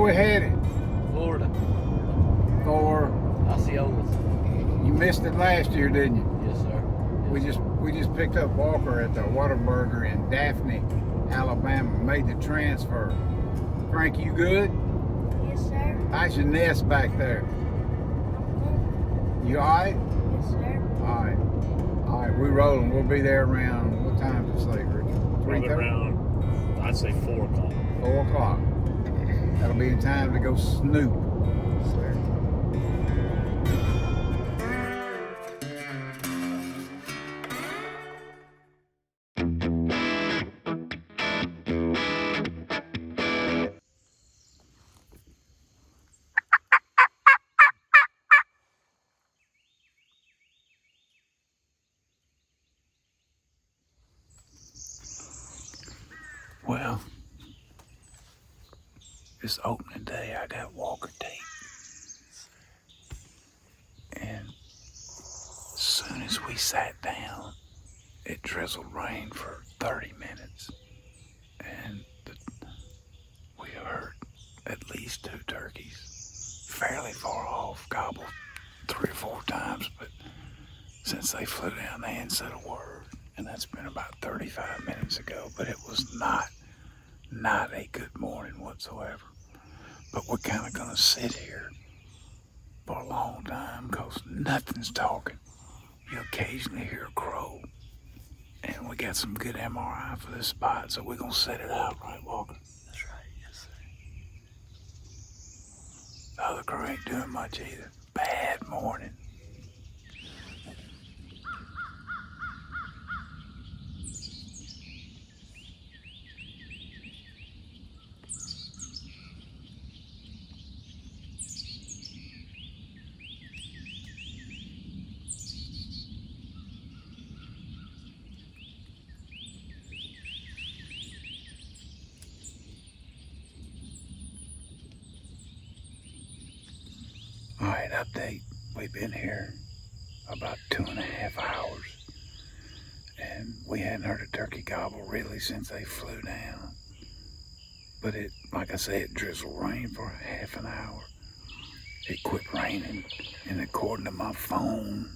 we headed? Florida. For Osceola. you missed it last year, didn't you? Yes, sir. Yes, We just picked up Walker at the Whataburger in Daphne, Alabama. Made the transfer. Frank, you good? Yes, sir. How's your nest back there? You all right? Yes, sir. All right. All right, we're rolling. We'll be there around, what time does it say, Richard? Probably around, I'd say 4 o'clock. 4 o'clock. That'll be in time to go snoop. Well, it's opening day. I got Walker tape. And as soon as we sat down, it drizzled rain for 30 minutes. And we heard at least 2 turkeys fairly far off, gobbled 3 or 4 times. But since they flew down, they hadn't said a word. And that's been about 35 minutes ago. But it was not a good morning whatsoever. But we're kind of going to sit here for a long time because nothing's talking. You occasionally hear a crow. And we got some good MRI for this spot, so we're going to set it out, right, Walker? That's right. Yes, sir. The other crew ain't doing much either. Bad morning. All right, update. We've been here about 2.5 hours, and we hadn't heard a turkey gobble really since they flew down. But it, like I said, it drizzled rain for half an hour. It quit raining, and according to my phone,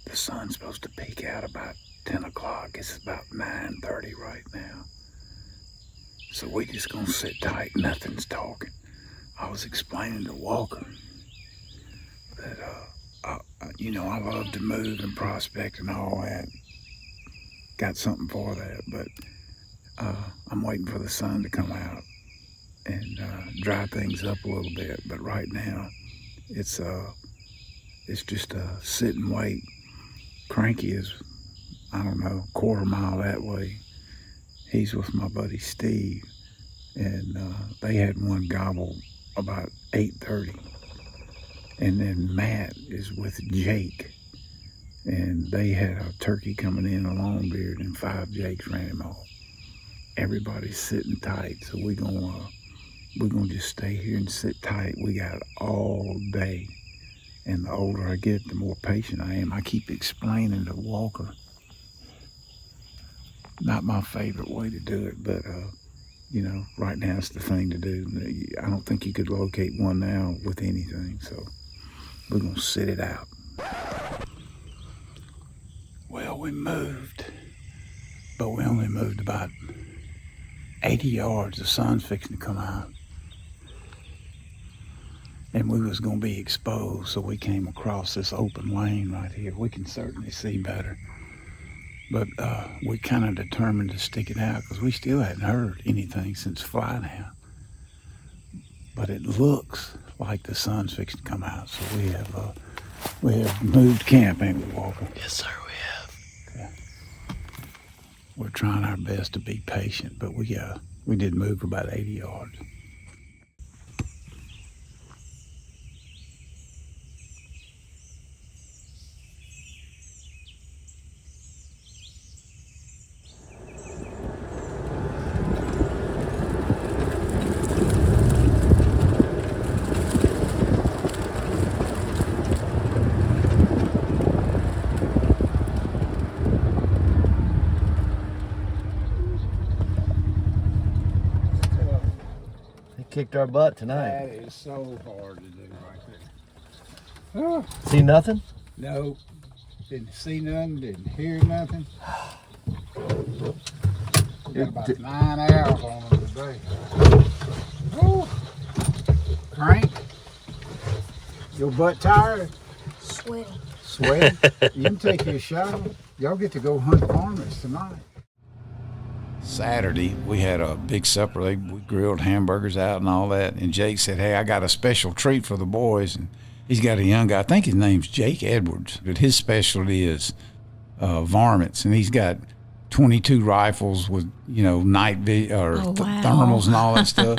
the sun's supposed to peak out about 10 o'clock. It's about 9:30 right now. So we just gonna sit tight. Nothing's talking. I was explaining to Walker that, I love to move and prospect and all that. Got something for that, but I'm waiting for the sun to come out and dry things up a little bit. But right now, it's just a sit and wait. Cranky is, I don't know, a quarter mile that way. He's with my buddy Steve, and they had one gobble about 8:30, and then Matt is with Jake, and they had a turkey coming in, a longbeard, and 5 Jakes ran him off. Everybody's sitting tight, so we're gonna just stay here and sit tight. We got all day, and the older I get, the more patient I am. I keep explaining to Walker. Not my favorite way to do it, but right now it's the thing to do. I don't think you could locate one now with anything, so we're gonna sit it out. Well, we moved, but we only moved about 80 yards. The sun's fixing to come out, and we was gonna be exposed, so we came across this open lane right here. We can certainly see better. But we kind of determined to stick it out because we still hadn't heard anything since fly down. But it looks like the sun's fixing to come out, so we have moved camp, ain't we, Walker? Yes, sir, we have. Okay. We're trying our best to be patient, but we did move for about 80 yards. kicked our butt tonight. That is so hard to do right there. Oh, See nothing? no, didn't see nothing, didn't hear nothing. We got about 9 hours on them today. Woo. Crank, your butt tired? Sweaty. Sweaty? You can take your shower. Y'all get to go hunt varmints tonight. Saturday, we had a big supper. We grilled hamburgers out and all that. And Jake said, hey, I got a special treat for the boys. And he's got a young guy. I think his name's Jake Edwards. But his specialty is varmints. And he's got 22 rifles with, night thermals and all that stuff.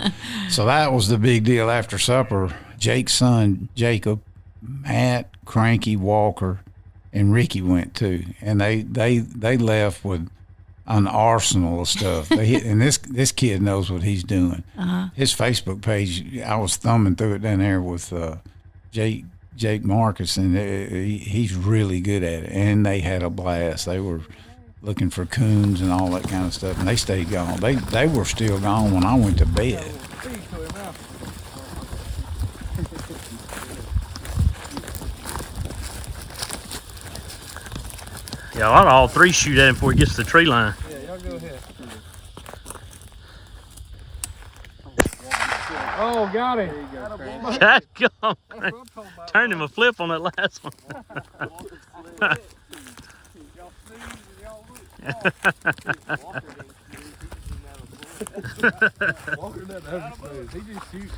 So that was the big deal after supper. Jake's son, Jacob, Matt, Cranky, Walker, and Ricky went too. And they left with an arsenal of stuff. And this kid knows what he's doing. Uh-huh. His Facebook page, I was thumbing through it down there with Jake Marcus, and he's really good at it. And they had a blast. They were looking for coons and all that kind of stuff, and they stayed gone. They were still gone when I went to bed. Yeah, I'll all three shoot at him before he gets to the tree line. Yeah, y'all go ahead. Oh, got it. God, turned him a flip on that last one. Walker doesn't have his nose. He just shoots.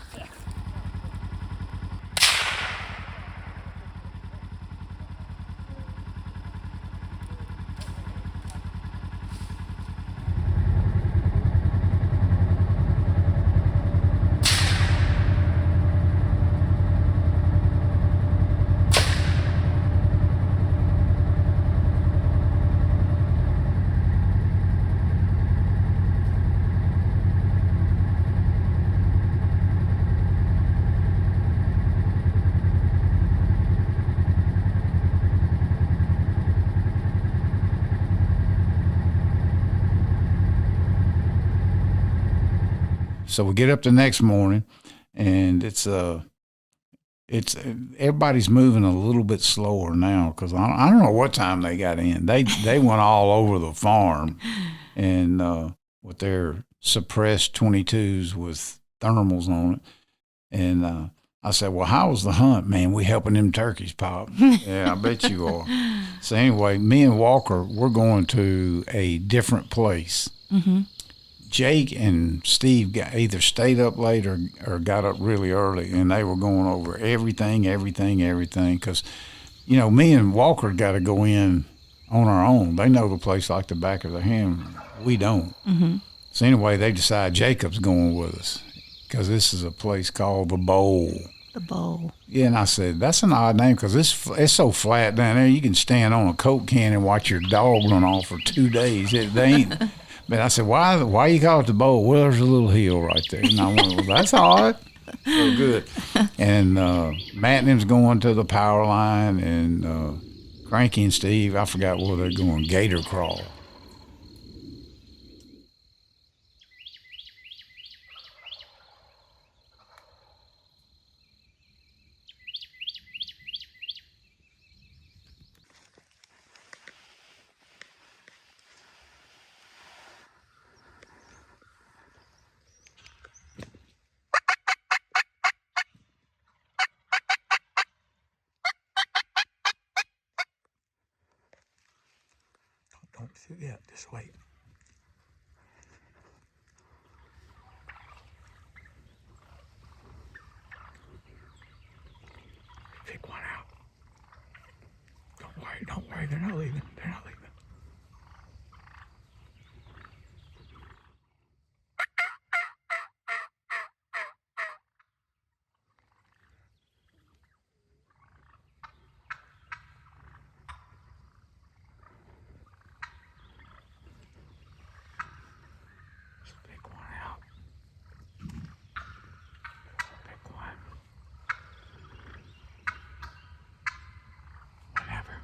So we get up the next morning, and it's everybody's moving a little bit slower now because I don't know what time they got in. They went all over the farm, and with their suppressed 22s with thermals on it, and I said, well, how was the hunt, man? We helping them turkeys pop. Yeah, I bet you are. So anyway, me and Walker, we're going to a different place. Mm-hmm. Jake and Steve either stayed up late or got up really early, and they were going over everything, because, me and Walker got to go in on our own. They know the place like the back of their hand. We don't. Mm-hmm. So anyway, they decide Jacob's going with us because this is a place called The Bowl. The Bowl. Yeah, and I said, that's an odd name because it's so flat down there, you can stand on a Coke can and watch your dog run off for 2 days. They ain't... But I said, why you call it The Bowl? Well, there's a little hill right there. And I went, well, that's odd. So good. And Matt and them's going to the power line, and Cranky and Steve, I forgot where they're going, gator crawl. Don't shoot yet, just wait. Pick one out. Don't worry, they're not leaving. Pick one out. Pick one. Whatever.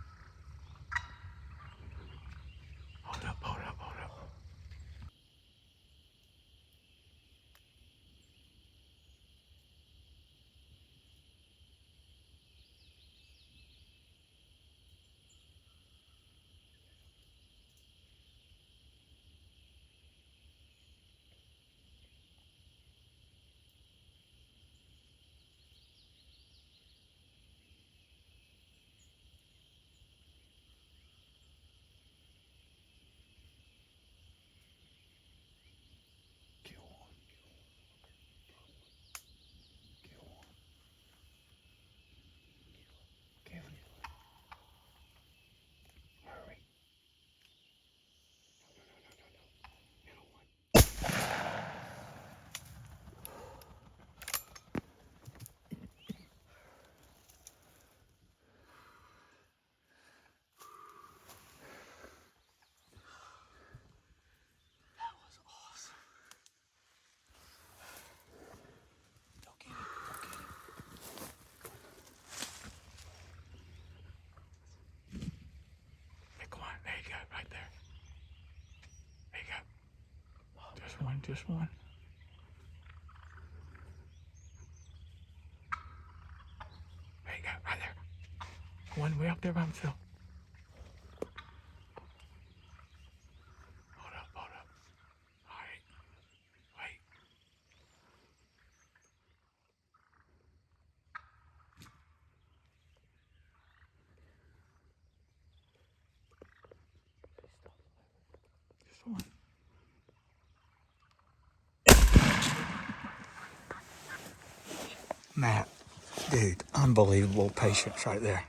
just one. There you go, right there. One way up there by himself. Hold up, hold up. All right, wait. Just one. Matt, dude, unbelievable patience right there.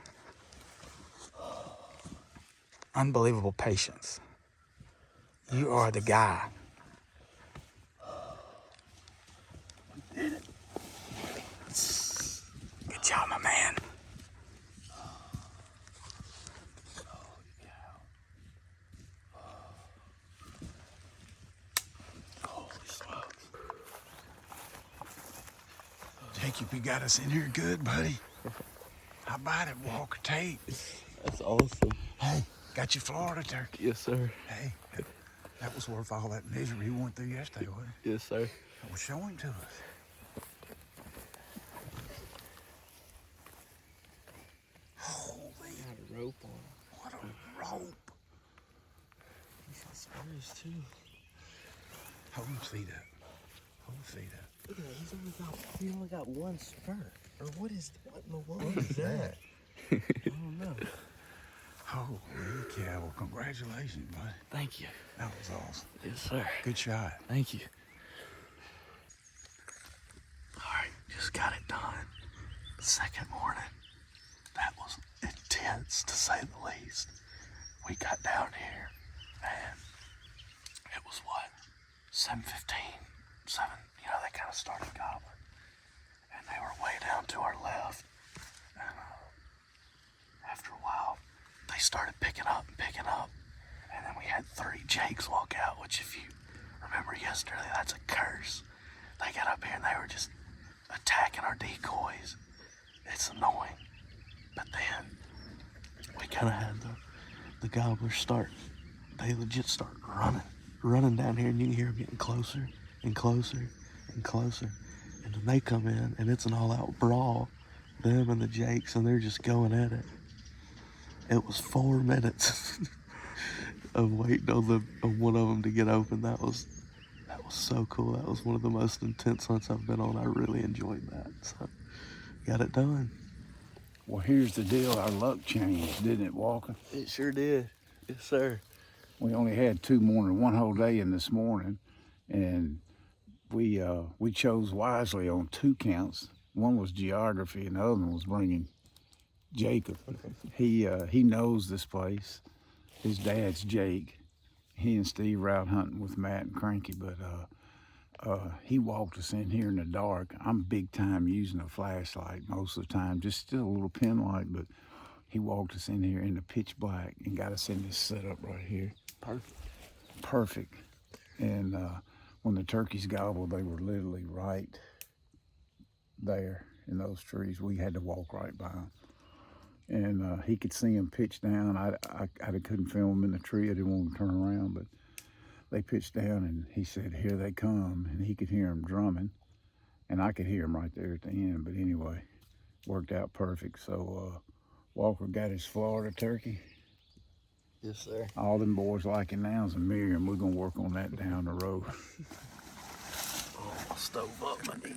Unbelievable patience. You are the guy. Good job, my man. Jacob, you got us in here good, buddy. How about it, Walker Tate? That's awesome. Hey, got your Florida turkey. Yes, sir. Hey, that was worth all that misery we went through yesterday, wasn't it? Yes, sir. Well, show him to us. Holy, Got a rope on him. what a rope. He's got spurs too. Hold his feet up. Hold his feet up. Look at that. He only got one spur. Or what in the world is that? I don't know. Holy cow, well, congratulations, buddy. Thank you. That was awesome. Yes, sir. Good shot. Thank you. All right, just got it done. Second morning. That was intense, to say the least. We got down here, and it was what? 7:15, 7, they kind of started gobbling. And they were way down to our left. And after a while, they started picking up. And then we had 3 jakes walk out, which if you remember yesterday, that's a curse. They got up here and they were just attacking our decoys. It's annoying. But then we kind of had the gobblers start, they legit start running down here, and you can hear them getting closer and closer and closer. And then they come in and it's an all-out brawl, them and the jakes, and they're just going at it. It was 4 minutes of waiting on one of them to get open. That was so cool. That was one of the most intense hunts I've been on. I really enjoyed that. So got it done. Well, here's the deal. Our luck changed, didn't it, Walker? It sure did. Yes, sir. We only had 2 mornings, one whole day in this morning, and we chose wisely on 2 counts. One was geography, and the other one was bringing Jacob. He knows this place. His dad's Jake. He and Steve were out hunting with Matt and Cranky, but he walked us in here in the dark. I'm big time using a flashlight most of the time, just still a little pin light, but he walked us in here in the pitch black and got us in this setup right here. Perfect. And when the turkeys gobbled, they were literally right there in those trees. We had to walk right by them. And he could see them pitch down. I couldn't film them in the tree. I didn't want to turn around, but they pitched down, and he said, "Here they come," and he could hear them drumming, and I could hear them right there at the end. But anyway, worked out perfect. So Walker got his Florida turkey. Yes, sir. All them boys like it now is a Miriam. We're gonna work on that down the road. Oh, I'll stove up my knee.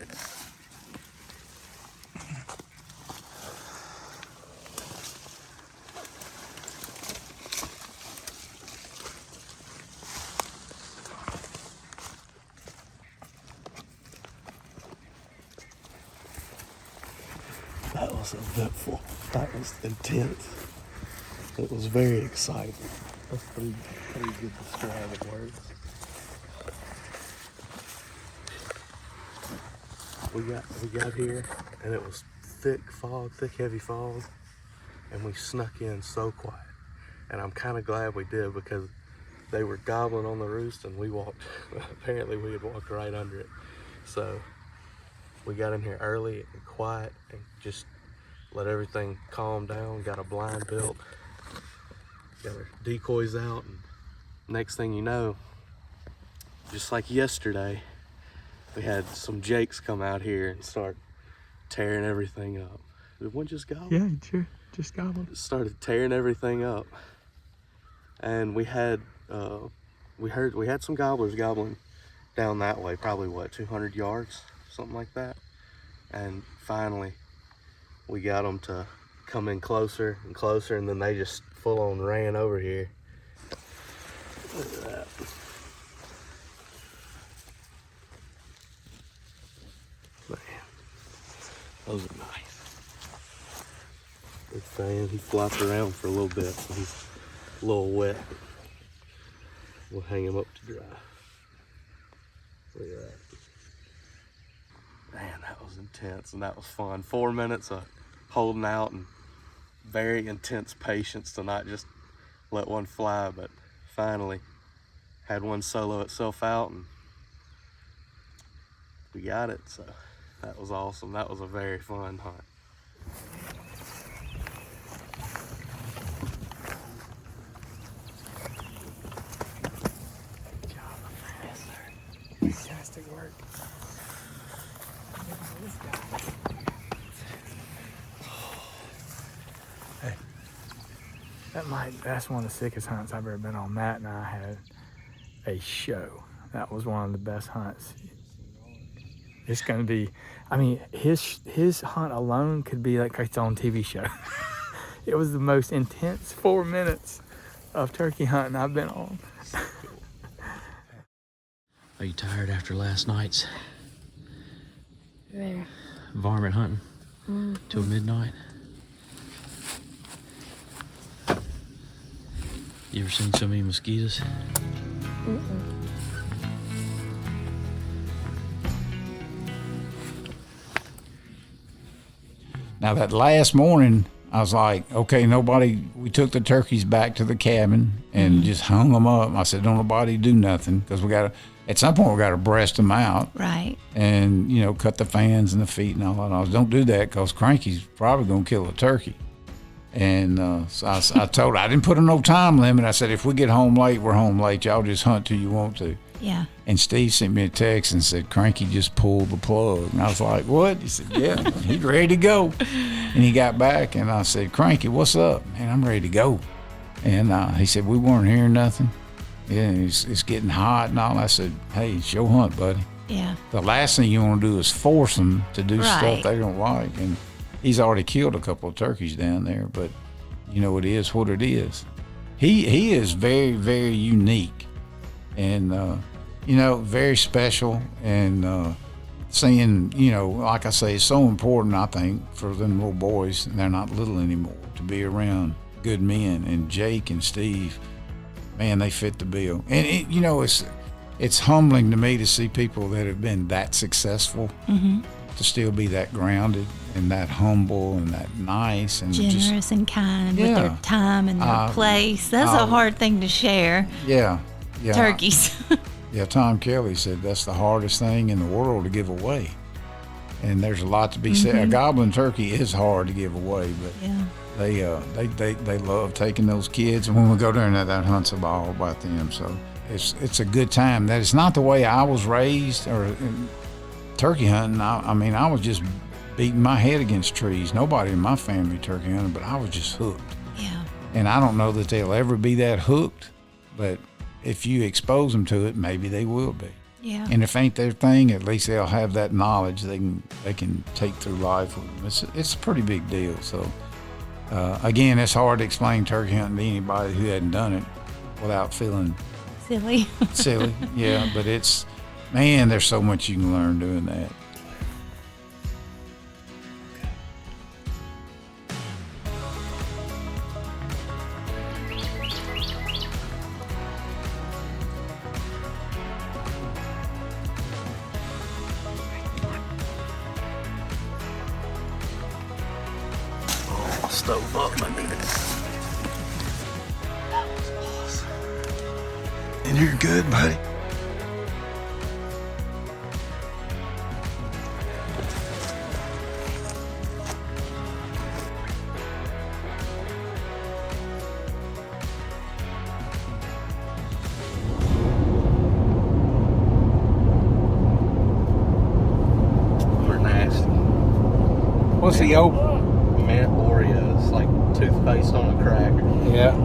That was eventful. That was intense. It was very exciting. That's pretty good describing words. We got here, and it was thick heavy fog, and we snuck in so quiet. And I'm kind of glad we did, because they were gobbling on the roost, and we walked. Apparently, we had walked right under it. So we got in here early and quiet, and just let everything calm down. Got a blind built, got our decoys out, and next thing you know, just like yesterday, we had some jakes come out here and start tearing everything up. Did one just gobble? Yeah, sure. Just gobbled. Started tearing everything up. And we had some gobblers gobbling down that way, probably what, 200 yards, something like that. And finally, we got them to come in closer and closer, and then they just full on ran over here. Look at that. Man, those are nice. Big fan. He flopped around for a little bit, so he's a little wet. We'll hang him up to dry. Look at that. Man, that was intense and that was fun. 4 minutes of holding out and very intense patience to not just let one fly, but finally had one solo itself out and we got it. So that was awesome. That was a very fun hunt. Fantastic work. Hey, that's one of the sickest hunts I've ever been on. Matt and I had a show. That was one of the best hunts. It's going to be, I mean, his hunt alone could be like its own TV show. It was the most intense 4 minutes of turkey hunting I've been on. Are you tired after last night's There. varmint hunting till midnight? You ever seen so many mosquitoes? Now that last morning, I was like, okay, we took the turkeys back to the cabin and just hung them up. I said, don't nobody do nothing, because at some point we got to breast them out. Right. And, cut the fans and the feet and all that. I was, don't do that, because Cranky's probably going to kill a turkey. And so I told her, I didn't put a no time limit. I said, if we get home late, we're home late. Y'all just hunt till you want to. Yeah. And Steve sent me a text and said, Cranky just pulled the plug. And I was like, what? He said, yeah, he's ready to go. And he got back and I said, Cranky, what's up? Man, I'm ready to go. And he said, we weren't hearing nothing. Yeah, it's getting hot and all. I said, hey, it's your hunt, buddy. Yeah. The last thing you want to do is force them to do Right. stuff they don't like. And he's already killed a couple of turkeys down there, but it is what it is. He is very, very unique and, very special. And seeing, like I say, it's so important, I think, for them little boys, and they're not little anymore, to be around good men. And Jake and Steve, man, they fit the bill. And, it's humbling to me to see people that have been that successful to still be that grounded and that humble and that nice and Generous and kind with their time and their place. That's a hard thing to share. Yeah. Turkeys. Yeah, Tom Kelly said that's the hardest thing in the world to give away. And there's a lot to be said. A goblin turkey is hard to give away, but Yeah. they love taking those kids. And when we go down there, that hunt's all about them. So it's a good time. That is not the way I was raised or turkey hunting. I was just beating my head against trees. Nobody in my family turkey hunted, but I was just hooked. Yeah. And I don't know that they'll ever be that hooked, but if you expose them to it, maybe they will be. Yeah. And if ain't their thing, at least they'll have that knowledge they can take through life with them. It's a pretty big deal. So again, it's hard to explain turkey hunting to anybody who hadn't done it without feeling Silly. silly. Yeah, but there's so much you can learn doing that. Stove up, my dude. That was awesome. And you're good, buddy. What's the old? Mint Oreos, like toothpaste on a cracker. Yeah.